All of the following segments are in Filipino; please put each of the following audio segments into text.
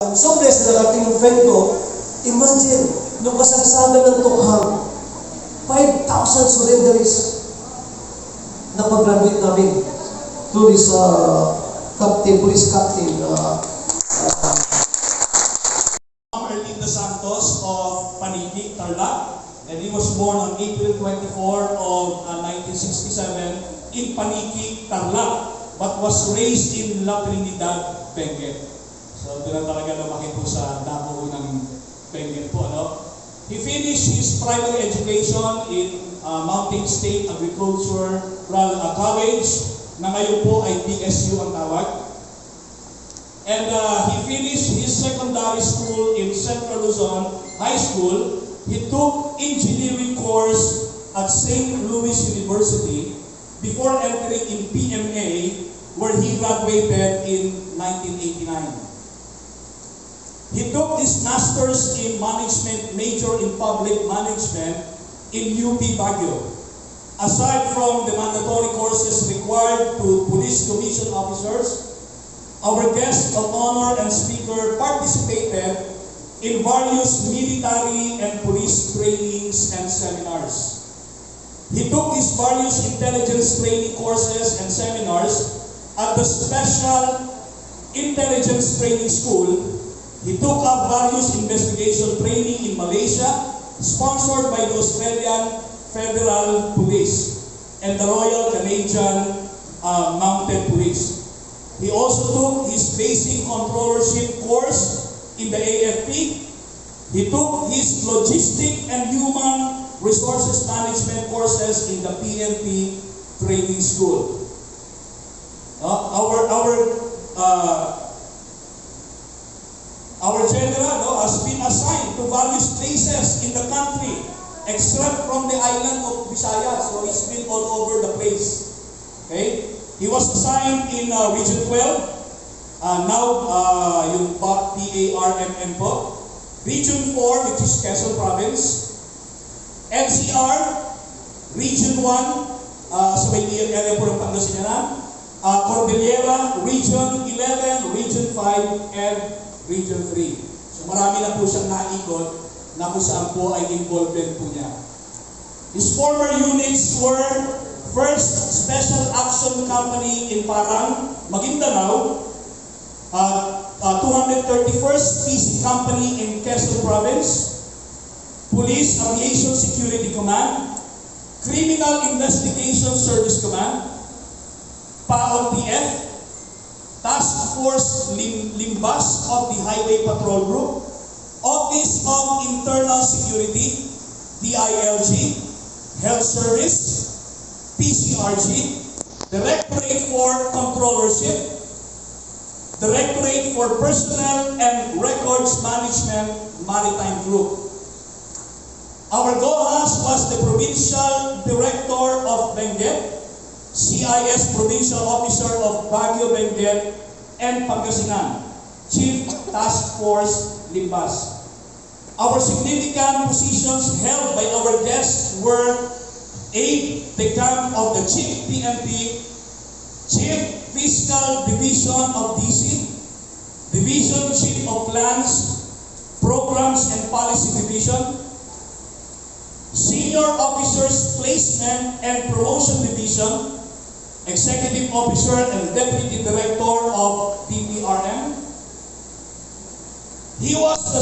So blessed na natin yung friend ko. Imagine, nung kasagsagan ng tukhang, 5,000 surrenderies na pag-graduate namin to this captain, police captain. Erlinda Santos of Paniki, Tarlac, and he was born on April 24 of 1967 in Paniki, Tarlac, but was raised in La Trinidad, Benguet. So, doon talaga lumaki po sa dako ng Benguet po, ano? He finished his primary education in Mountain State Agricultural College, na ngayon po ay PSU ang tawag. And he finished his secondary school in Central Luzon High School. He took engineering course at St. Louis University before entering in PMA, where he graduated in 1989. He took his master's in management, major in public management in UP Baguio. Aside from the mandatory courses required to police commission officers, our guest of honor and speaker participated in various military and police trainings and seminars. He took his various intelligence training courses and seminars at the Special Intelligence Training School. He took up various investigation training in Malaysia, sponsored by the Australian Federal Police and the Royal Canadian Mounted Police. He also took his basic controllership course in the AFP. He took his logistic and human resources management courses in the PNP Training School. Our general has been assigned to various places in the country, except from the island of Visayas, so he's been all over the place. Okay? He was assigned in Region 12, yung PARMM po. Region 4, which is Quezon Province. NCR, Region 1, sa may area po ng Pangasinan. Cordillera, Region 11, Region 5, and Region 3. So marami na po siyang naikot na kung saan po ay involvement po niya. His former units were 1st Special Action Company in Parang, Maguindanao, 231st PC Company in Quezon Province, Police Aviation Security Command, Criminal Investigation Service Command, PAOTF, Task Force Limbas of the Highway Patrol Group, Office of Internal Security, DILG, Health Service, PCRG, Directorate for Controllership, Directorate for Personnel and Records Management, Maritime Group. Our GOHAS was the Provincial Director of Benguet, CIS Provincial Officer of Baguio, Benguet, and Pangasinan, Chief Task Force Limbas. Our significant positions held by our guests were Aide de Camp of the Chief PNP, Chief Fiscal Division of DC, Division Chief of Plans, Programs and Policy Division, Senior Officers Placement and Promotion Division, Executive Officer and Deputy Director of PPRM. He was the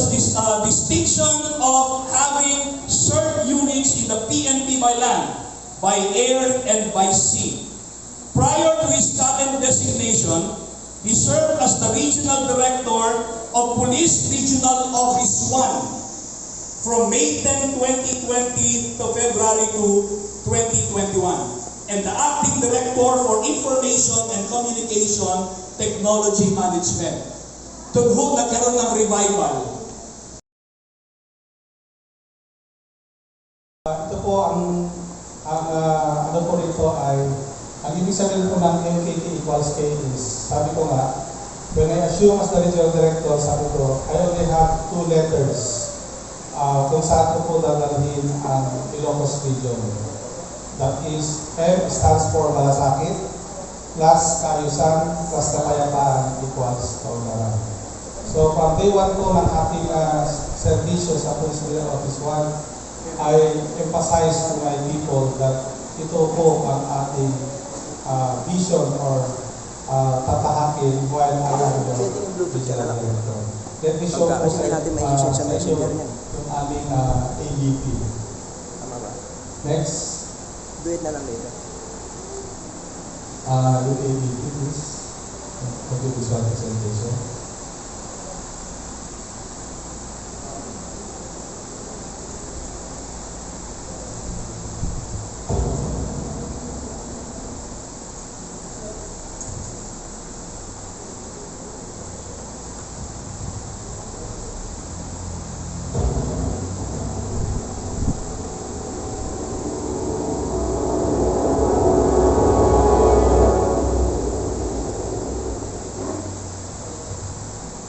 distinction of having served units in the PNP by land, by air, and by sea. Prior to his current designation, he served as the Regional Director of Police Regional Office 1 from May 10, 2020 to February 2, 2021. And the Acting Director for Information and Communication Technology Management. Tugho nagkaroon ng revival. Ito po ano po rito ay, ang ibig sabihin po ng MKK equals K is, sabi ko nga, when I assume as the Regional Director, sabi ko, I only have 2 letters kung saan ko po dadalhin ang Ilocos Region. That is, M stands for malasakit, plus kaayusan, plus kapayapaan equals kaunlaran. So from day 1 po ng ating servisyo sa Police Regional Office 1, I emphasize to my people that ito po ang ating vision or tatahakin while I am the Regional Director. Let me show po sa inyo yung aming ABP. Next. Do it na lang later. Yung ABP, please. Okay, visual presentation.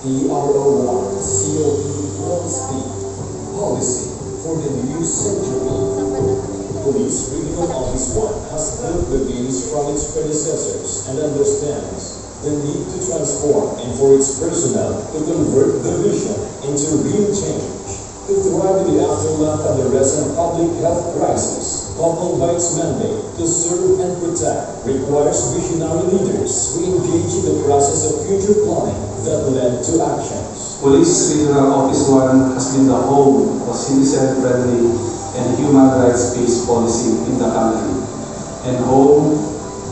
ERWIN COP policy for the new century. Police Regional Office 1 has built the views from its predecessors and understands the need to transform and for its personnel to convert the vision into real change. To thrive in the aftermath of the recent public health crisis, coupled by its mandate to serve and protect, requires visionary leaders who engage in the process of future planning that led to actions. Police Regional Office 1 has been the home of citizen-friendly and human rights-based policy in the country, and home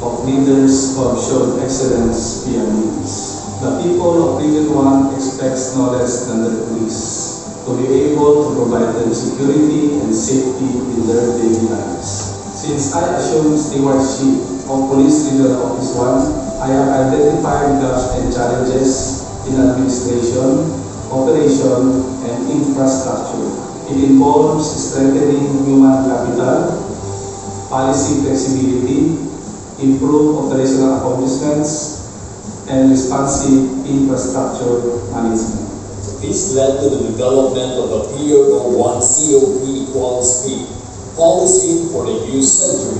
of leaders who have shown excellence via means. The people of Region 1 expects no less than the police to be able to provide them security and safety in their daily lives. Since I assume stewardship of Police Regional Office 1, I have identified gaps and challenges in administration, operation, and infrastructure. It involves strengthening human capital, policy flexibility, improved operational accomplishments, and responsive infrastructure management. This led to the development of the PRO1 COP equals P, Policy for the New Century,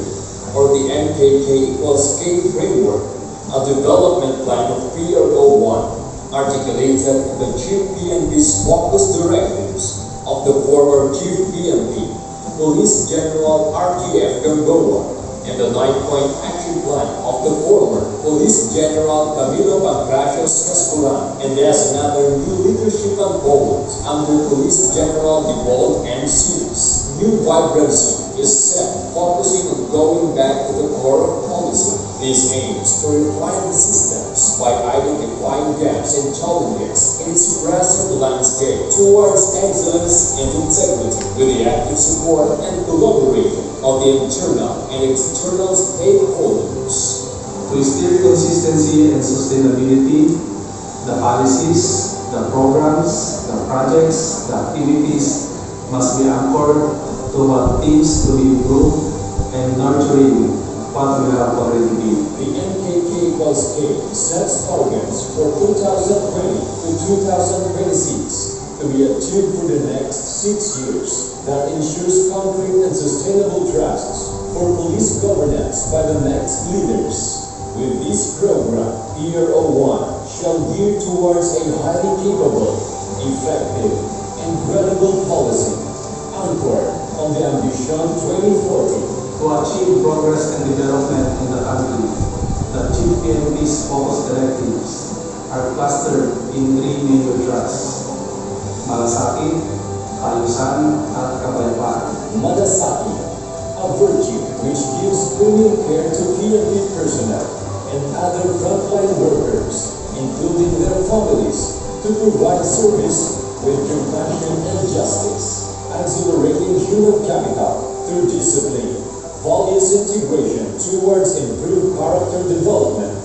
or the MKK equals K framework, a development plan of PRO1 articulated in the Chief PNP's focus directives of the former Chief PNP, Police General RTF Gamboa, and the 9-point action plan of the former Police General Camilo Pancracios Cascuran, and as another new leadership unfolds under Police General Dipol M. Sears. New vibrancy is set, focusing on going back to the core of policy. This aims to refine the systems by identifying gaps and challenges in its present landscape towards excellence and integrity, with the active support and collaboration of the internal and external stakeholders. To instill consistency and sustainability, the policies, the programs, the projects, the activities must be anchored to what needs to be improved and nurturing what we have already been. The MKK equals K sets targets for 2020 to 2026 to be achieved for the next 6 years that ensures concrete and sustainable trusts for police governance by the next leaders. With this program, PRO1 shall gear towards a highly capable, effective, and credible policy anchored on the Ambition 2040. To achieve progress and development in the country, the Chief PNP's focus directives are clustered in 3 major thrusts: malasakit, kaayusan, at kapayapaan. Malasakit, a virtue which gives premium care to PNP personnel and other frontline workers, including their families, to provide service with compassion and justice, accelerating human capital through discipline, values integration towards improved character development,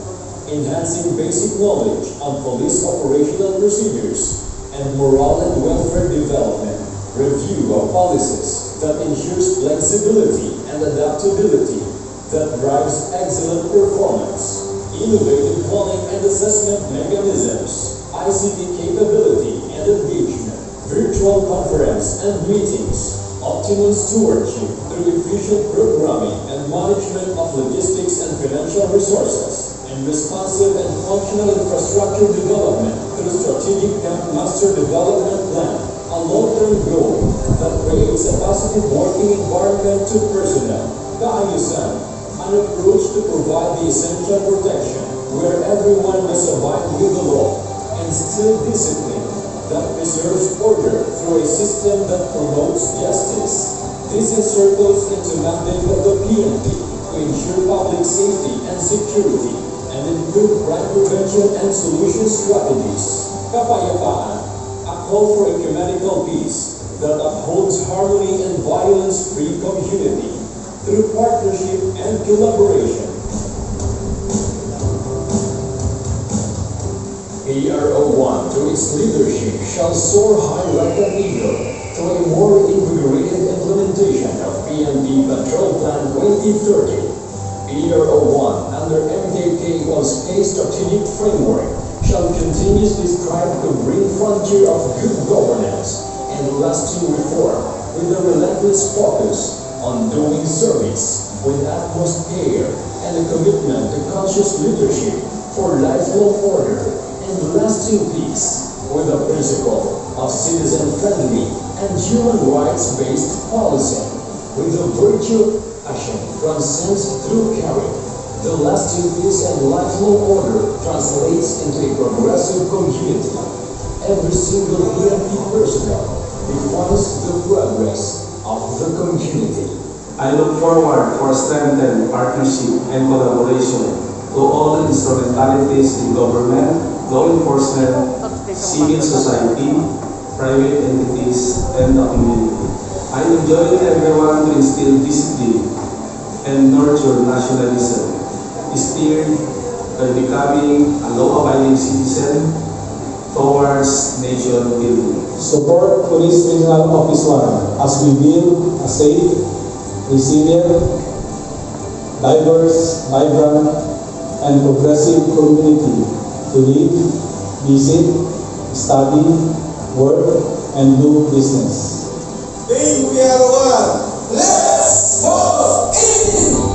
enhancing basic knowledge on police operational procedures, and moral and welfare development, review of policies that ensures flexibility and adaptability that drives excellent performance, innovative planning and assessment mechanisms, ICT capability and engagement, virtual conference and meetings, optimal stewardship through efficient programming and management of logistics and financial resources, and responsive and functional infrastructure development through strategic master development plan, a long-term goal that creates a positive working environment to personnel. Kaayusan, an approach to provide the essential protection where everyone must abide with the law, and still discipline that preserves order through a system that promotes justice. This encircles into mandate of the PNP to ensure public safety and security and improve crime prevention and solution strategies. Kapayapaan, a call for ecumenical peace that upholds harmony and violence-free community through partnership and collaboration. ERO1 through its leadership shall soar high like an eagle to a more invigorated implementation of PMG Control Plan 2030. ERO1 under MKK+K strategic framework shall continuously strive to bring frontier of good governance and lasting reform with a relentless focus on doing service with utmost care and a commitment to conscious leadership for lifelong order and lasting peace with the principle of citizen-friendly and human rights-based policy with the virtue action transcends through caring. The lasting peace and lifelong order translates into a progressive community. Every single PNP personnel defines the progress of the community. I look forward for strengthened partnership and collaboration to all instrumentalities in government, law enforcement, civil society, private entities, and the community. I enjoin everyone to instill discipline and nurture nationalism, steered by becoming a law-abiding citizen towards nation building. Support Police Regional Office 1 as we build a safe, resilient, diverse, vibrant, and progressive community to live, visit, study, work, and do business. Team ERWIN, let's move in!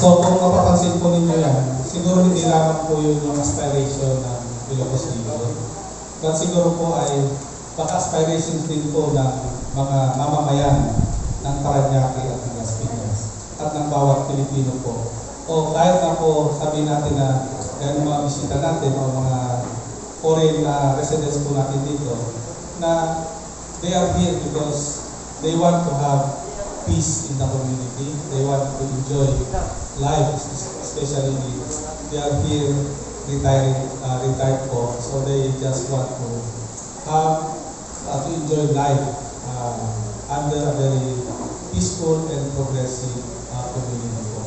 So kung mapapansin po ninyo yan, siguro hindi lamang po yun yung aspiration ng Ilocos Region. But siguro po ay baka aspirations din po ng mga mamamayan ng Parañaque at ng Las Piñas at ng bawat Pilipino po. O kahit na po sabihin natin na yan mga bisita natin o mga foreign na residents po natin dito na they are here because they want to have peace in the community. They want to enjoy life, especially they are here retired po, so they just want to have to enjoy life under a very peaceful and progressive community po.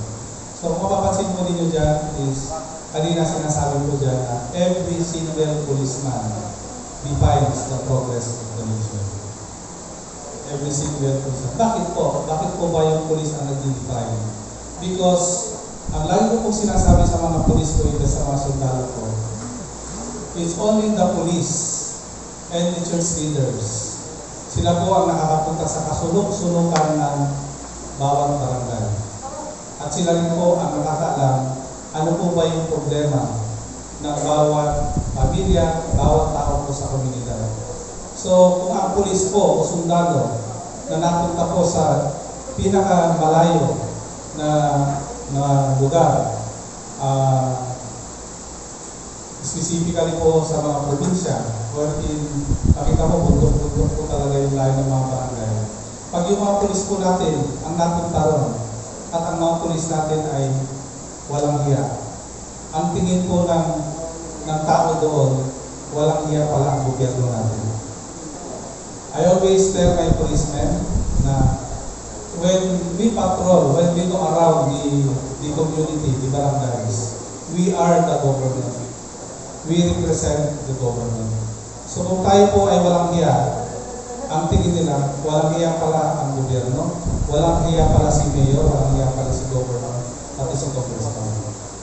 So kung mapapansin po ninyo dyan is kanina sinasabi ko dyan na every single policeman defines the progress of the nation. Every single policeman. Bakit po? Bakit po ba yung police ang nag-define? Because ang lagi ko pong sinasabi sa mga police ko ito sa mga sundalo ko, it's only the police and the church leaders. Sila po ang nakakapunta sa kasulok-sulukan ng bawat barangay. At sila rin po ang nakakaalam ano po ba yung problema ng bawat pamilya, bawat tao po sa komunidad. So kung ang pulis po o sundalo na napunta po sa pinakamalayo na lugar, specifically po sa mga probinsya, wherein nakita mo bundok-bundok po talaga yung layo ng mga barangay. Pag yung mga pulis po natin ang napunta ron at ang mga pulis natin ay walang hiya, ang tingin po ng tao doon, walang hiya pala ang gobyerno natin. I always tell my policemen na when we patrol, when we go around the community, the barangays, we are the government. We represent the government. So kung tayo po ay walang hiya, ang tingin nila, walang hiya pala ang gobyerno, walang hiya pala si mayor, walang hiya pala si governor, pati si congressman.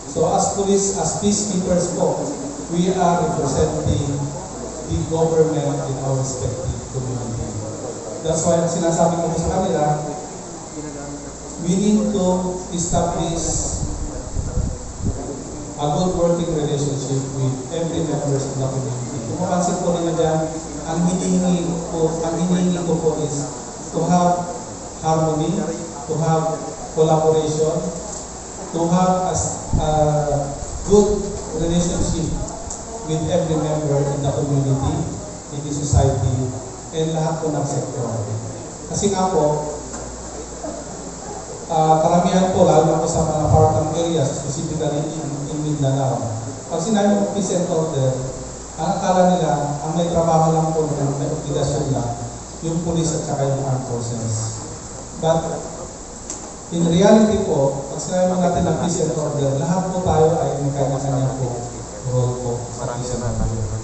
So as police, as peacekeepers po, we are representing the government in our respective community. That's why sinasabi ko sa kanila, we need to establish a good working relationship with every members of the community. Kung mapansin po ninyo dyan, ang hinihingi ko po is to have harmony, to have collaboration, to have a good relationship with every member in the community, in the society, and lahat po ng sektor. Kasi nga po, karamihan po, lalo na po sa mga farming areas, specifically in Mindanao, pag sinabi mo peace and order, ang akala nila, ang may trabaho lang po, may obligasyon lang, yung police at saka yung armed forces. But, in reality po, pag sinabi natin ng peace and order, lahat po tayo ay may kanya-kanya po role po sa peace and order.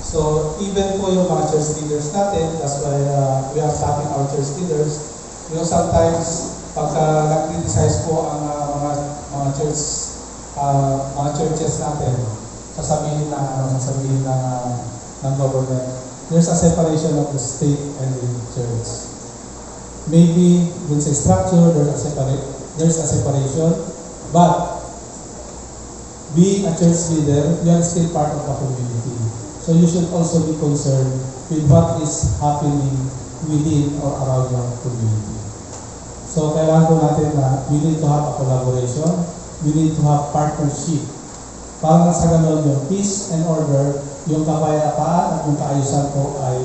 So, even po yung mga church leaders natin, that's why we are talking our church leaders, you know, sometimes, pagka nag-criticize po ang mga churches natin, sasabihin ng government, there's a separation of the state and the church. Maybe dun sa structure, there's a separation, but being a church leader, you are still part of the community. So you should also be concerned with what is happening within or around your community. So kailangan po natin na we need to have a collaboration, we need to have partnership. Para sa ganun yung peace and order, yung kapayapaan at yung kaayusan po ay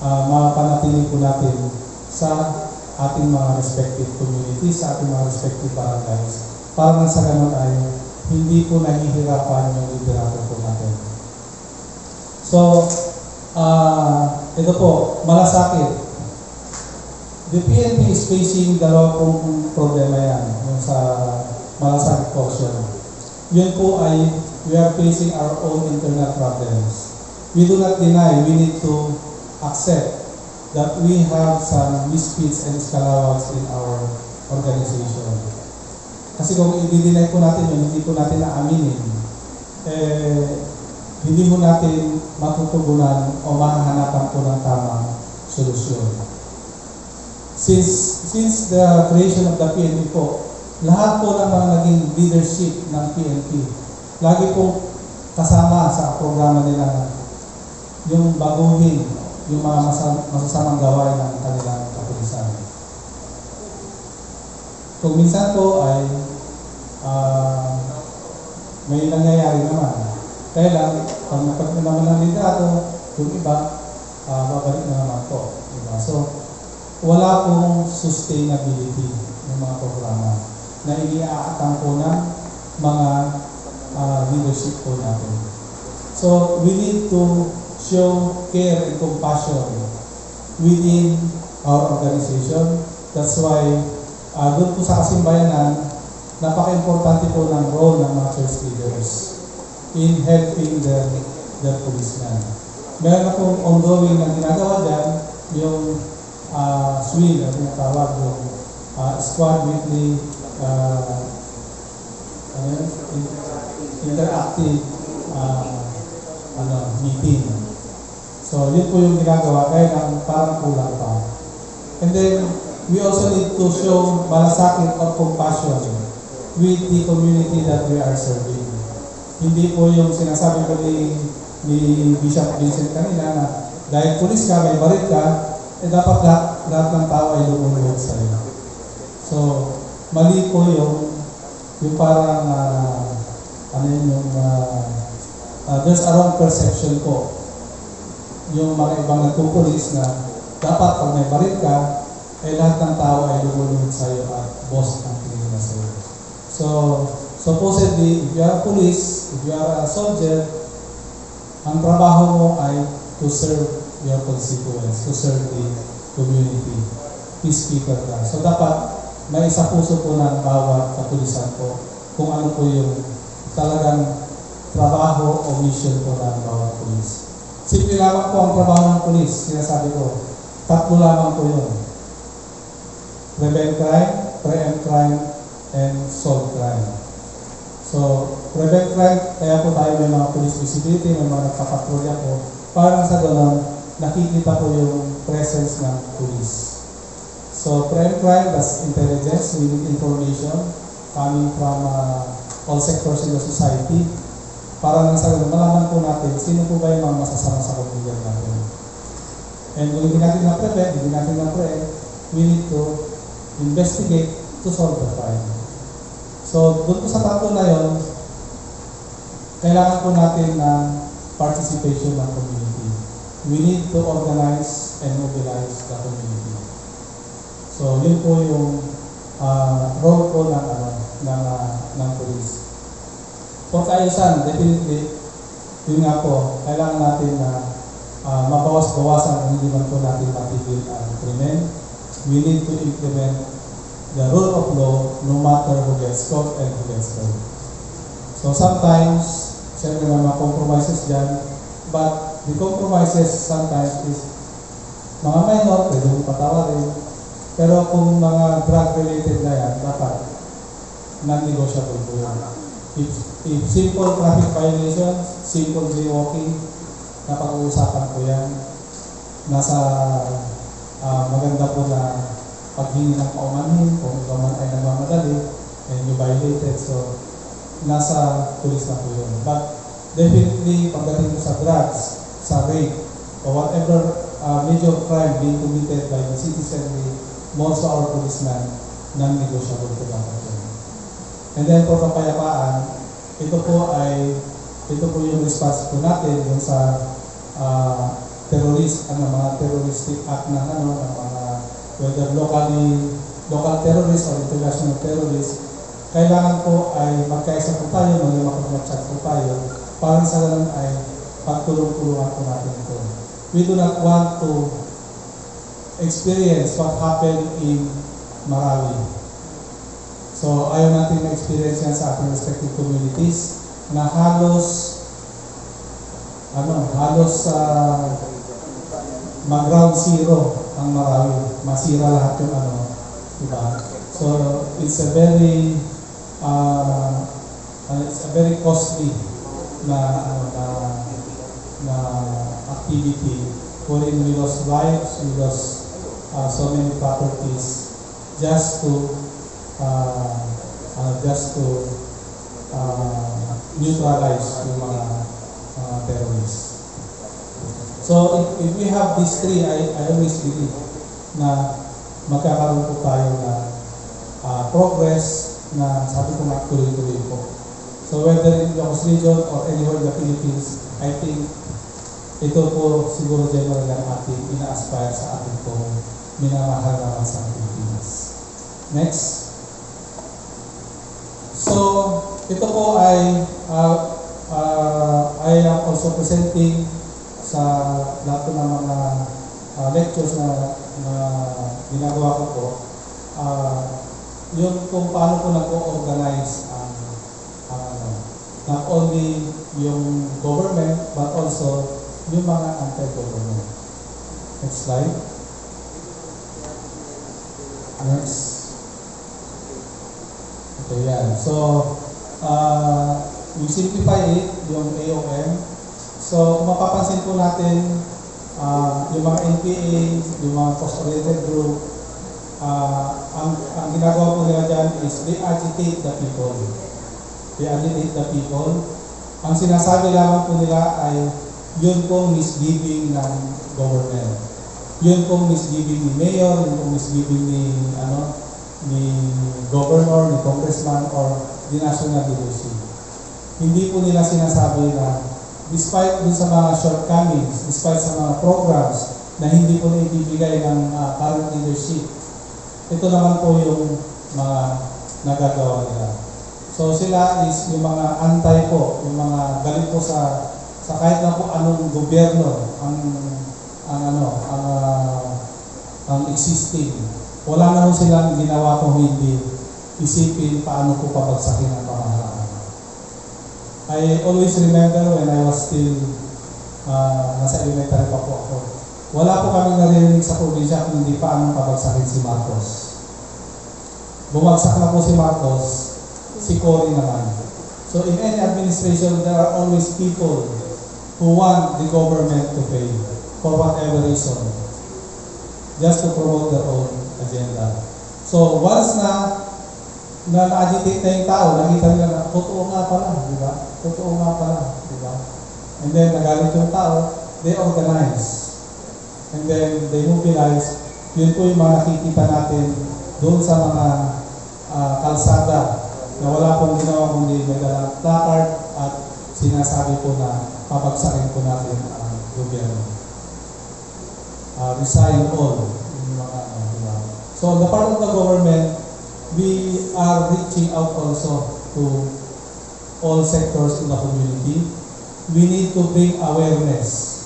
mapanatili po natin sa ating mga respective communities, sa ating mga respective barangays. Para sa ganun ay hindi po nahihirapan yung liderato po natin. So, ito po, malasakit. The PNP is facing dalawang problema yan, yung sa malasakit portion. Yun po ay, we are facing our own internal problems. We do not deny, we need to accept that we have some misfits and scalawags in our organization. Kasi kung i-deny po natin yun, hindi po natin naaminin, hindi mo natin matutugunan o mahahanapan po ng tamang solusyon. Since the creation of the PNP po, lahat po ng mga naging leadership ng PNP, lagi po kasama sa programa nila yung baguhin yung mga masasamang gawain ng kanilang kapulisan. Kung minsan po ay may nangyayari naman. Kaya lang, pag napagod naman ng liderato, yung iba, babalik na naman po. Diba? So, wala pong sustainability ng mga programa na iniaatang po ng mga leadership po natin. So, we need to show care and compassion within our organization. That's why, doon po sa kasimbayanan, napaka-importante po ng role ng mga church leaders in helping the policemen. Meron akong ongoing na ginagawa dyan, yung SWIL, ang tinatawag yung Squad Weekly Interactive meeting. So, yun po yung ginagawa, kaya lang parang kulang pa. And then, we also need to show malasakit or compassion with the community that we are serving. Hindi po yung sinasabi ko ni Bishop Vincent kanina na dahil pulis ka, may barit ka, dapat lahat ng tao ay lumulunod sa iyo. So, mali po yung parang there's a wrong perception po. Yung mga ibang nagpupulis na dapat pag may barit ka, lahat ng tao ay lumulunod sa iyo at boss ang tingin na sa iyo. So, supposedly, if you are a police, if you are a soldier, ang trabaho mo ay to serve your constituents, to serve the community. Peacekeeper ka. So, dapat may isa puso po ng bawat kapulisan po kung ano po yung talagang trabaho o mission po ng bawat pulis. Simple lamang po ang trabaho ng pulis. Sinasabi ko, 3 lamang po yun. Prevent crime, preempt crime, and solve crime. So, prevent crime, kaya po tayo may mga police visibility, may mga nagpapatrolya po, para sa gano'n, nakikita po yung presence ng police. So, crime, that's intelligence. We need information coming from all sectors in the society para nang sa malaman po natin sino po ba yung mga masasama sa komunidad natin. And kung hindi natin na-prevent, we need to investigate to solve the crime. So, doon po sa tatlo na yun, kailangan po natin ng participation ng community. We need to organize and mobilize the community. So, yun po yung role po ng police. For kaayusan, definitely, yun nga po, kailangan natin na mabawas-bawasan kung hindi man po natin matigil ang krimen. We need to implement the rule of law no matter who gets caught and who gets hurt. So sometimes, siyempre may mga compromises dyan, but the compromises sometimes is mga minor, pwede mong patawarin. Pero kung mga drug-related na yan, dapat non-negotiable po yan. If simple traffic violations, simple jaywalking, napag-uusapan po yan. Nasa maganda po na paghingi ng paumanhin, kung ikaw man ay nagmamadali, and you violated, so nasa police na po yun. But definitely, pagdating po sa drugs, sa rape, or whatever major crime being committed by the citizenry, most of our policemen, non-negotiable po dapat yun. And then for kapayapaan, ito po yung response po natin dun sa mga terroristic act ng mga whether local terrorists or international terrorists. Kailangan po ay magkaisa po tayo, makapagmatsyag po tayo, para sa ganun ay pagtulong-tulungan po natin ito. We do not want to experience what happened in Marawi. So, ayaw natin na-experience yan sa ating respective communities na halos mag-ground zero ang Marawi. Masira lahat yung diba? So, it's a very costly na activity wherein we lost lives, we lost so many properties just to neutralize yung mga terrorists. So if we have these three, I always believe na magkakaroon po tayo na progress na sabi ko nga tuloy-tuloy po. So whether in the Ilocos region or anywhere in the Philippines, I think ito po siguro general ang ating ina-aspire sa ating pong minamahal naman sa Pilipinas. Next. So, ito po ay I am also presenting sa lahat ng mga lectures na ginagawa ko po. Yun kung paano po nag-organize not only yung government but also yung mga anti-government. Next slide. Next. Okay, yan. So, we simplify it, yung AOM. So, kung mapapansin po natin, yung mga NPA, yung mga cost-oriented group, ang ginagawa po nila dyan is they agitate the people. They agitate the people. Ang sinasabi lamang po nila ay yun pong misgiving ng government. Yun pong misgiving ni mayor, yun pong misgiving ni governor, ni congressman, or the national leadership. Hindi po nila sinasabi na despite dun sa mga shortcomings, despite sa mga programs na hindi po naibibigay ng current leadership, ito naman po yung mga nagagawa nila. So sila is yung mga antay po, yung mga galit po sa kahit na po anong gobyerno ang existing. Wala na po silang ginawa kung hindi isipin paano po pabagsakin ang pamahalaan. I always remember when I was still nasa elementary pa po ako. Wala po kami narinig sa probinsya kung hindi paano pabagsakin si Marcos. Bumagsak na po si Marcos, si Cory naman. So in any administration, there are always people who want the government to fail. for whatever reason, just to promote their own agenda. So once na-agitate na yung tao, nakita nila na totoo nga pala, di ba? Totoo nga pala, di ba? And then nagalit yung tao, they organize. And then they mobilize. Yun po yung mga nakikita natin doon sa mga kalsada na wala pong ginawa kundi may dalang placard at sinasabi po na papagsakin po natin ang gobyerno. Resign all. Yung mga, diba? So on the part of the government, we are reaching out also to all sectors in the community. We need to bring awareness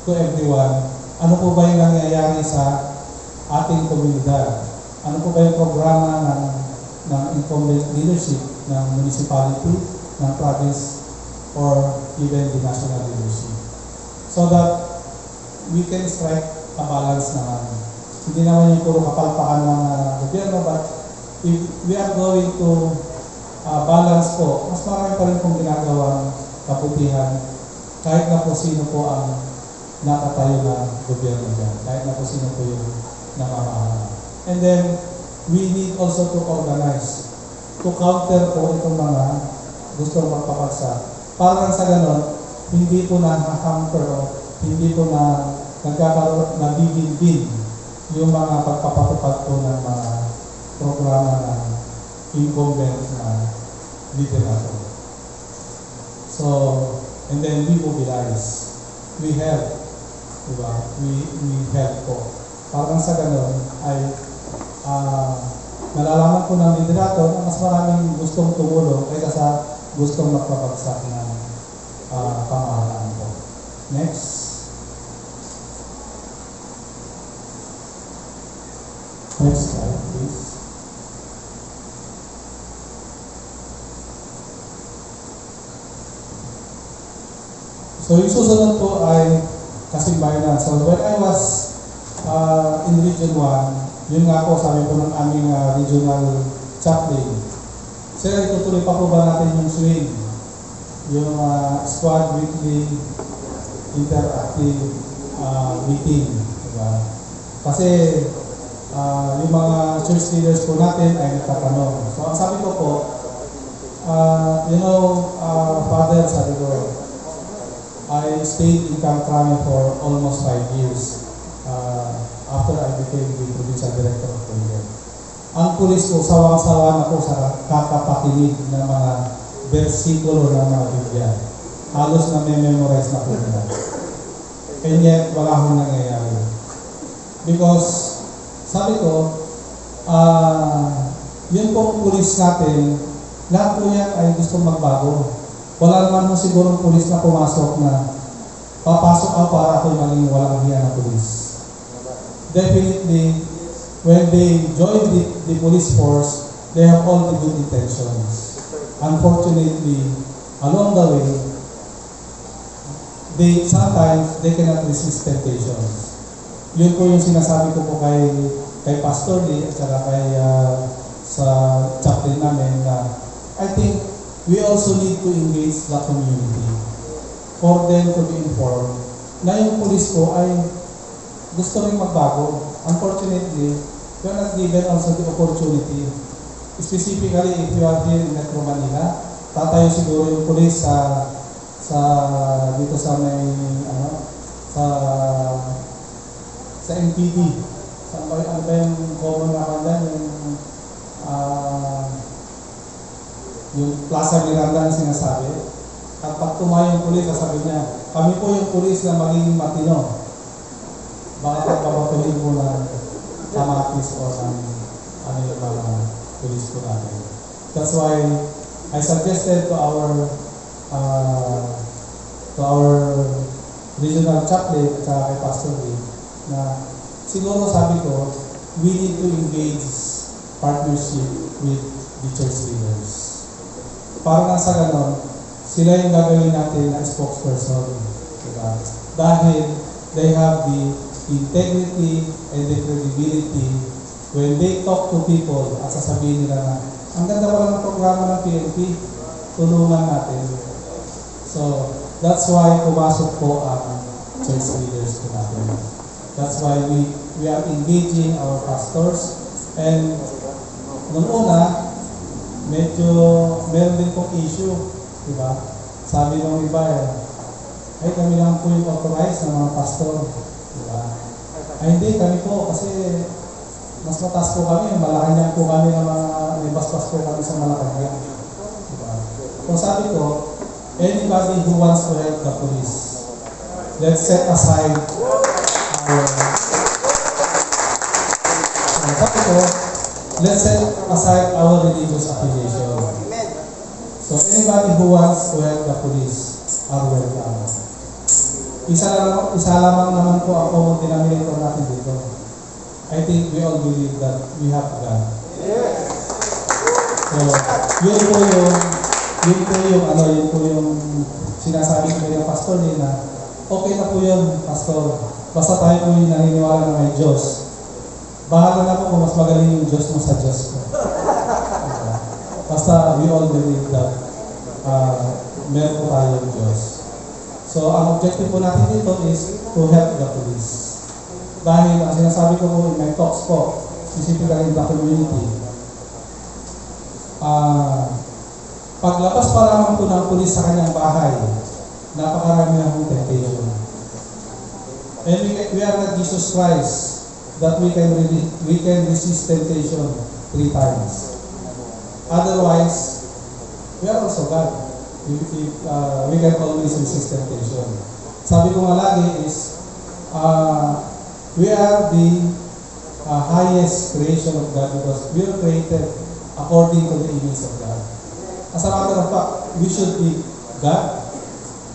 to everyone. Ano po ba yung nangyayari sa ating komunidad? Ano po ba yung programa ng incumbent leadership ng municipality, ng province, or even the national leadership? So that we can strike a balance naman. Hindi naman yung puro kapalpakan ng gobyerno, but if we are going to balance po, mas marami pa rin pong ginagawang kabutihan kahit na po sino po ang nakatayo na gobyerno dyan, kahit na po sino po yung namamahala. And then, we need also to organize, to counter po itong mga gustong magpapagsak. Para lang sa ganon, hindi po na-counter o hindi po na nagkakaroon, nabibinbin yung mga pagpapatupad po ng mga programa ng incumbent na leader natin. So, and then we mobilize. We help. Diba? We help po. Parang sa ganun ay nalalaman po ng liderato na mas maraming gustong tumulong kaysa sa gustong magpapagsak ng pamahalaan po. Next. Next slide, please. So yung susunod po ay kasimbayanan. So when I was in Region 1, yun nga po sabi po ng aming regional chaplain, sir, itutuloy pa po ba natin yung swing? Yung squad weekly interactive meeting. Diba? Kasi yung mga church leaders po natin ay nagtatanong. So ang sabi ko po, Father, sabi ko, I stayed in Camp for almost 5 years after I became the provincial director of PMGEN. Ang pulis ko, sawang-sawa na po sa kakapakinig ng mga versikulo ng mga Biblia. Halos na may memorize na po nila. And yet, wala akong nangyayari. Because, sabi ko, yun pong pulis natin, lahat po yan ay gusto magbago. Wala naman mo siguro pulis na pumasok na papasok ako para ako'y maging walang hiya na pulis. Definitely, when they join the police force, they have all the good intentions. Unfortunately, along the way, sometimes they cannot resist temptations. Yun po yung sinasabi ko po kay Pastor Lee at saka sa chaplain namin na I think we also need to engage the community for them to be informed na yung police ko ay gusto rin magbago. Unfortunately, we are not given also the opportunity. Specifically, if you are here in Metro Manila, tatayo siguro yung police dito sa may sa NPD. Ano ba yung common na kandan? Yung Plaza Miranda na sinasabi. At pag tumayo yung pulis, sasabi niya, kami po yung pulis na magiging matino. Baka pagpapatuloy mo ng kamatis o ng yung mga pulis po natin. That's why I suggested to our regional chaplain at kay Pastor Lee na siguro sabi ko, we need to engage partnership with the church leaders. Para nga sa ganon, sila yung gagawin natin na spokesperson. Diba? Dahil they have the integrity and the credibility when they talk to people at sasabihin nila na ang ganda pala ng programa ng PNP, tulungan natin. So, that's why pumasok po ang church leaders po natin. That's why we are engaging our pastors. And noong una, medyo meron din pong issue, di ba? Sabi ng iba, ay kami lang po yung authorized ng mga pastor, di ba? Ay hindi, kami po kasi mas mataas po kami, Malacanang po kami ng mga may basbas po kami sa Malacanang. Diba? Kung sabi ko, anybody who wants to help the police, let's set aside our sabi ko, let's set aside our religious affiliation. So anybody who wants to help the police are welcome. Isa lamang naman po ang common denominator natin dito. I think we all believe that we have God. So, yun po yung sinasabi ko ng pastor din na okay na po yun, pastor. Basta tayo po yung naniniwala na may Diyos. Bahala na po kung mas magaling yung Diyos mo sa Diyos ko. Basta we all believe that meron po tayong Diyos. So, ang objective po natin dito is to help the police. Dahil ang sinasabi ko po in my talks po, specifically in the community, paglabas pa lamang po ng pulis sa kanyang bahay, napakarami na pong temptation. And we are not Jesus Christ that we can resist temptation 3 times. Otherwise, we are also God. We can always resist temptation. Sabi ko nga lagi is, we are the highest creation of God because we are created according to the image of God. As a matter of fact, we should be God.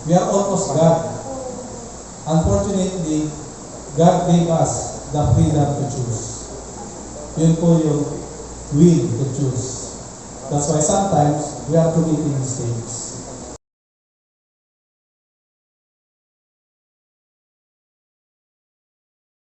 We are almost God. Unfortunately, God gave us the freedom to choose. Yun po yung will to choose. That's why sometimes we are committing mistakes.